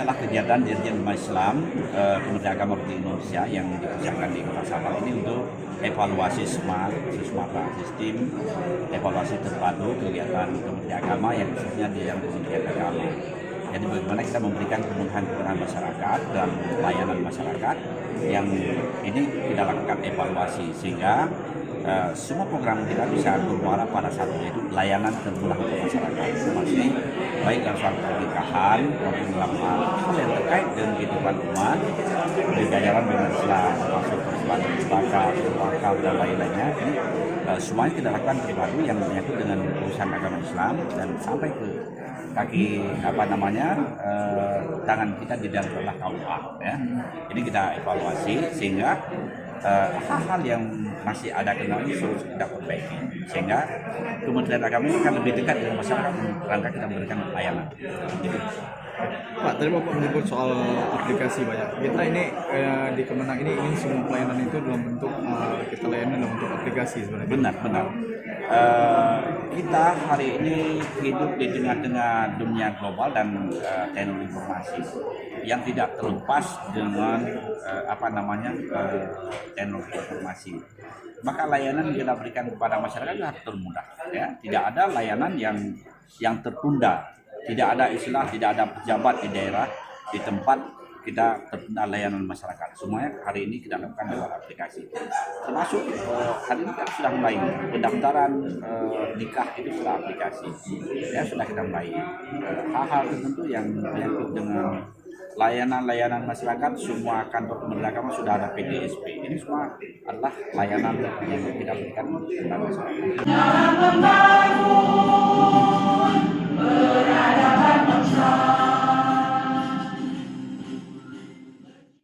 adalah kegiatan Dirjen Umat Islam Kementerian Agama Republik Indonesia yang dipusatkan di Kota Sabang ini untuk evaluasi SMART sistem evaluasi terpadu kegiatan Kementerian Agama yang khususnya di dalam Kementerian Agama. Jadi bagaimana kita memberikan kemudahan masyarakat dan layanan masyarakat yang ini kita lakukan evaluasi sehingga semua program kita bisa bermuara pada satu, yaitu layanan termudah untuk masyarakat. Masih baik dalam soal pernikahan maupun dalam hal yang terkait dengan kehidupan umat di jajaran umat Islam, masuk persoalan zakat, wakaf dan lain-lainnya. Ini semuanya kita lakukan terpadu yang menyangkut dengan urusan agama Islam dan sampai ke kaki tangan kita di dalam adalah KUA ya. Ini kita evaluasi sehingga hal-hal yang masih ada kendala ini harus kita perbaiki sehingga Kementerian Agama ini akan lebih dekat dengan masyarakat rangka kita memberikan layanan. Pak, tadi Bapak menyebut soal aplikasi banyak. Kita ini di Kemenang ini ingin semua pelayanan itu dalam bentuk kita layani dalam bentuk aplikasi sebenarnya. Benar. Kita hari ini hidup di tengah-tengah dunia global dan teknologi informasi yang tidak terlepas dengan teknologi informasi. Maka layanan yang kita berikan kepada masyarakat harus termudah. Ya. Tidak ada layanan yang tertunda. Tidak ada pejabat di daerah, di tempat kita tertunda layanan masyarakat. Semuanya hari ini kita lakukan lewat aplikasi. Termasuk hari ini kita sudah mulai pendaftaran nikah itu sudah aplikasi. Ya sudah kita mulai hal-hal tertentu yang menyangkut dengan layanan masyarakat. Semua kantor Kementerian Agama sudah ada PDSP. Ini semua adalah layanan yang kita berikan kepada masyarakat. Dalam membangun peradaban bangsa.